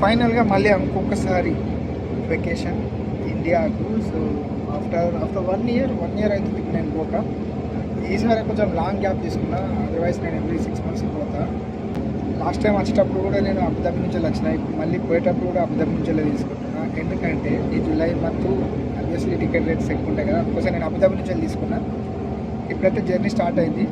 ఫైనల్గా మళ్ళీ ఇంకొకసారి వెకేషన్ ఇండియాకు. సో ఆఫ్టర్ 1 year అవుతుంది నేను పోక. ఈసారి కొంచెం లాంగ్ గ్యాప్ తీసుకున్నా, అదర్వైజ్ నేను ఎవ్రీ 6 months పోతా. లాస్ట్ టైం వచ్చేటప్పుడు కూడా నేను అబుదాబి నుంచి వచ్చిన, ఇప్పుడు మళ్ళీ పోయేటప్పుడు కూడా అబుదాబి నుంచి తీసుకుంటున్నా. ఎందుకంటే ఈ July month obviously ticket rates ఎక్కువ ఉంటాయి కదా, అందుకోసం నేను అబుదాబి నుంచి తీసుకున్నా. ఇప్పుడైతే జర్నీ స్టార్ట్ అయింది.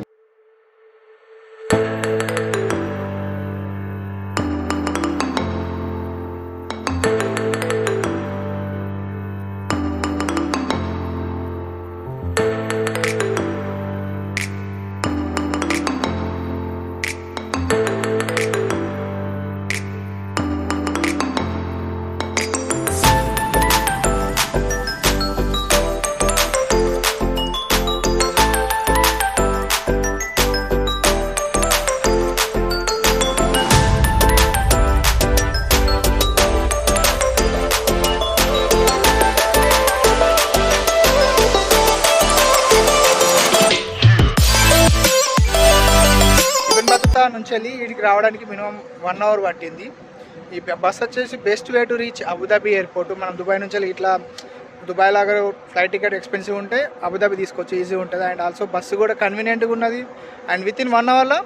నుంచి వెళ్ళి వీడికి రావడానికి మినిమం 1 hour పట్టింది. ఈ బస్ వచ్చేసి best way to reach Abu Dhabi airport. మనం దుబాయ్ నుంచి వెళ్ళి ఇట్లా దుబాయ్ లాగా ఫ్లైట్ టికెట్ ఎక్స్పెన్సివ్ ఉంటే అబుదాబి తీసుకోవచ్చు, ఈజీ ఉంటుంది. అండ్ ఆల్సో బస్సు కూడా కన్వీనియంట్గా ఉన్నది. అండ్ వితిన్ 1 hourలో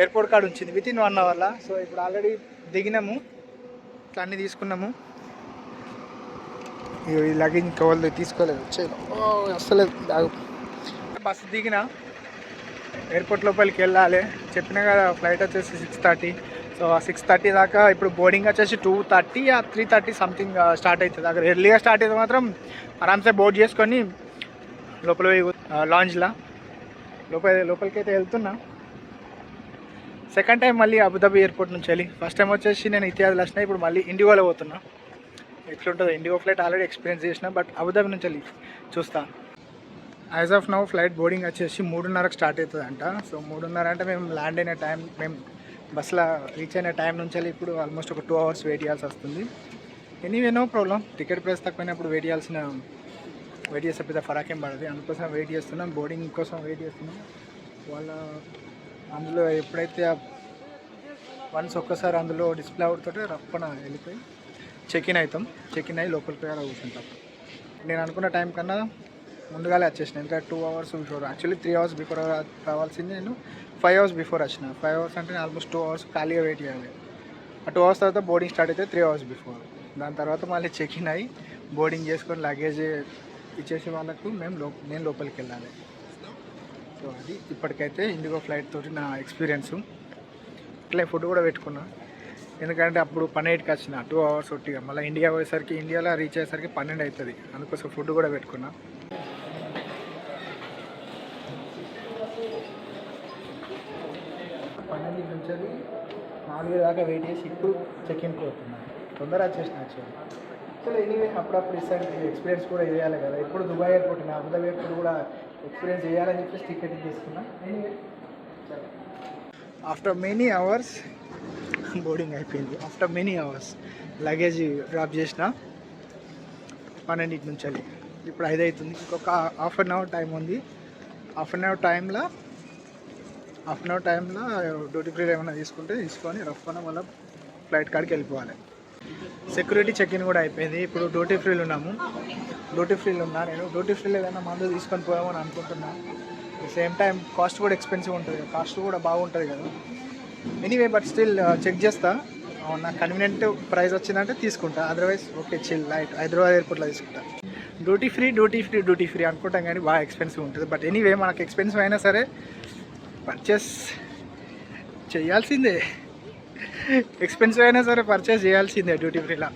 ఎయిర్పోర్ట్ కార్డు వచ్చింది, వితిన్ 1 hourలో. సో ఇప్పుడు ఆల్రెడీ దిగినాము, ఇట్లా అన్నీ తీసుకున్నాము. ఈ లగేజ్ కవర్లు తీసుకోలేదు, వచ్చేది అసలు బ్యాగ్. బస్సు దిగిన ఎయిర్పోర్ట్ లోపలికి వెళ్ళాలి. చెప్పినా కదా ఫ్లైట్ వచ్చేసి 6:30. సో 6:30 దాకా ఇప్పుడు బోర్డింగ్ వచ్చేసి 2:30 ఆ 3:30 సంథింగ్ స్టార్ట్ అవుతుంది. అక్కడ ఎర్లీగా స్టార్ట్ అయితే మాత్రం ఆరామ్సే బోర్డ్ చేసుకొని లోపల పోయి లాంజ్లా లోపలికి అయితే వెళ్తున్నా. సెకండ్ టైం మళ్ళీ అబుదాబి ఎయిర్పోర్ట్ నుంచి వెళ్ళి, ఫస్ట్ టైం వచ్చేసి నేను ఇతిహాద్లో వచ్చిన, ఇప్పుడు మళ్ళీ ఇండిగోలో పోతున్నా. ఎట్లుంటుందో ఇండిగో ఫ్లైట్ ఆల్రెడీ ఎక్స్పీరియన్స్ చేసిన, బట్ అబుదాబి నుంచి వెళ్ళి చూస్తా. As of now flight boarding వచ్చేసి 3:30కి స్టార్ట్ అవుతుంది అంట. సో 3:30 అంటే మేము ల్యాండ్ అయిన టైం, మేము బస్సులో రీచ్ అయిన టైం నుంచి వెళ్ళి ఇప్పుడు ఆల్మోస్ట్ ఒక 2 hours వెయిట్ చేయాల్సి వస్తుంది. Anyway no problem, ticket price తక్కువైనప్పుడు వెయిట్ చేస్తే పెద్ద ఫరాకేం పడదు. అందుకోసం వెయిట్ చేస్తున్నాం, బోర్డింగ్ కోసం వెయిట్ చేస్తున్నాం. వాళ్ళ అందులో ఎప్పుడైతే వన్స్ ఒక్కసారి అందులో డిస్ప్లే అవుతుంటే రప్పన వెళ్ళిపోయి చెక్ ఇన్ అయ్యి లోపలికి కూడా కూర్చుంటాం. నేను అనుకున్న టైం కన్నా ముందుగానే వచ్చేసిన, ఇంకా 2 hours before. Actually 3 hours before రావాల్సింది, నేను 5 hours బిఫోర్ వచ్చిన. 5 hours అంటే ఆల్మోస్ట్ 2 hours ఖాళీగా వెయిట్ చేయాలి. ఆ 2 hours తర్వాత బోర్డింగ్ స్టార్ట్ అయితే 3 hours బిఫోర్. దాని తర్వాత మళ్ళీ చెక్ ఇన్ అయ్యి బోర్డింగ్ చేసుకొని లగేజ్ ఇచ్చేసే వాళ్ళకు నేను లోపలికి వెళ్ళాలి. సో అది ఇప్పటికైతే ఇండిగో ఫ్లైట్ తోటి నా ఎక్స్పీరియన్స్. ఇట్లా ఫుడ్ కూడా పెట్టుకున్నా, ఎందుకంటే అప్పుడు 12కి వచ్చిన, 2 hours ఒట్టిగా. మళ్ళీ ఇండియాలో రీచ్ అయ్యేసరికి 12 అవుతుంది. అందుకోసం ఫుడ్ కూడా పెట్టుకున్నా. 12 నుంచి 4 దాకా వెయిట్ చేసి ఇప్పుడు చెక్ ఇన్కి పోతున్నాను. తొందర వచ్చేసిన యాక్చువల్లీ. సో ఎనీవే అప్పుడప్పుడు ఎక్స్పీరియన్స్ కూడా చేయాలి కదా. ఇప్పుడు దుబాయ్ ఎయిర్పోర్ట్, అబుదాబి ఎయిర్పోర్ట్ కూడా ఎక్స్పీరియన్స్ చేయాలని చెప్పేసి టికెట్ తీసుకున్నా. Anyway after many hours boarding అయిపోయింది. After many hours luggage drop చేసిన 12 నుంచి వెళ్ళి ఇప్పుడు 5 అవుతుంది. ఇంకొక హాఫ్ అన్ అవర్ టైం ఉంది. హాఫ్ అన్ అవర్ టైంలో డ్యూటీ ఫ్రీ ఏమైనా తీసుకొని రఫ్గా మళ్ళీ ఫ్లైట్ కాడికి వెళ్ళిపోవాలి. సెక్యూరిటీ చెక్ ఇన్ కూడా అయిపోయింది. ఇప్పుడు డ్యూటీ ఫ్రీలో ఉన్నాను. నేను డ్యూటీ ఫ్రీలో ఏదైనా మందు తీసుకొని పోయామని అనుకుంటున్నాను. సేమ్ టైం కాస్ట్ కూడా ఎక్స్పెన్సివ్ ఉంటుంది, కాస్ట్ కూడా బాగుంటుంది కదా. ఎనీవే బట్ స్టిల్ చెక్ చేస్తా, నాకు కన్వీనియంట్ ప్రైస్ వచ్చిందంటే తీసుకుంటా, otherwise okay chill light Hyderabad ఎయిర్పోర్ట్లో తీసుకుంటా. డ్యూటీ ఫ్రీ అనుకుంటాం కానీ బాగా ఎక్స్పెన్సివ్ ఉంటుంది. బట్ ఎనీవే మనకు ఎక్స్పెన్సివ్ అయినా సరే పర్చేస్ చేయాల్సిందే, ఎక్స్పెన్సివ్ అయినా సరే పర్చేస్ చేయాల్సిందే డ్యూటీ ఫ్రీలా.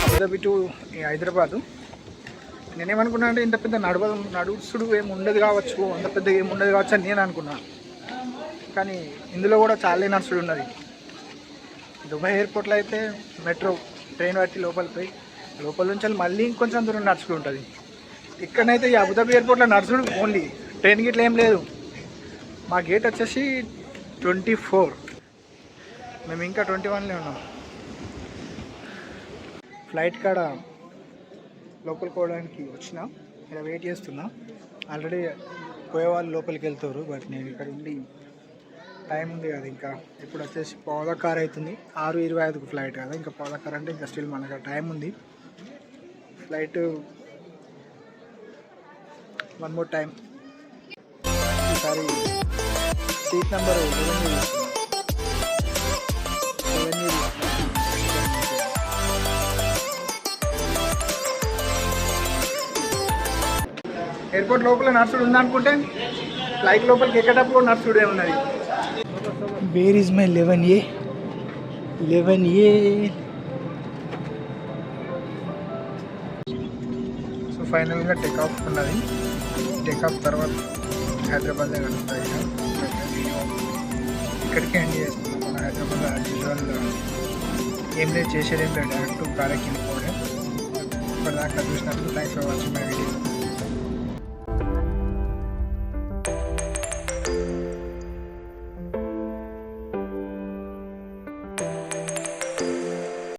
Abu Dhabi to Hyderabad. నేనేమనుకున్నా అంటే ఇంత పెద్ద నడుచుడు ఏమి ఉండదు కావచ్చు, అంత పెద్ద ఏమి ఉండదు కావచ్చు అని నేను అనుకున్నా. కానీ ఇందులో కూడా చాలా నడుచుడు ఉన్నది. దుబాయ్ ఎయిర్పోర్ట్లో అయితే మెట్రో ట్రైన్ పట్టి లోపలికి పోయి లోపల నుంచి మళ్ళీ ఇంకొంచెం దూరం నడుచుకుంటూ ఉంటుంది. ఇక్కడనైతే ఈ అబుదాబి ఎయిర్పోర్ట్లో నడుచుడు ఓన్లీ, ట్రైన్ గిట్ల ఏం లేదు. మా గేట్ వచ్చేసి 24, మేము ఇంకా 21లో ఉన్నాం. ఫ్లైట్ కాడ లోపలికి పోవడానికి వచ్చిన, ఇక్కడ వెయిట్ చేస్తున్నా. ఆల్రెడీ పోయే వాళ్ళు లోపలికి వెళ్తారు, బట్ నేను ఇక్కడ ఉండి టైం ఉంది కదా. ఇంకా ఇప్పుడు వచ్చేసి 6:15 అవుతుంది, 6:25కు ఫ్లైట్ కదా. ఇంకా 6:15 అంటే ఇంకా స్టిల్ మనకు టైం ఉంది. Flight one more time. ఈసారి సీట్ నెంబర్ 11 ఎయిర్పోర్ట్ లోపల నర్సుడు ఉందనుకుంటే ఫ్లైట్ లోపలికి ఎక్కేటప్పుడు నర్సుడే ఉన్నది. Where is my 11A? So ఫైనల్గా టేకాఫ్ ఉన్నది. టేకాఫ్ తర్వాత హైదరాబాద్లో కలుగుతాయి. ఇక్కడికే ఎండ్ చేస్తున్నాం. మన హైదరాబాద్లో యాజ్ యూజువల్ ఏం లేదు, చేసేదేం లేదు, డైరెక్ట్ కారెక్కి వెళ్ళిపోవడం. ఇప్పటిదాకా చూసినప్పుడు thanks for watching my video.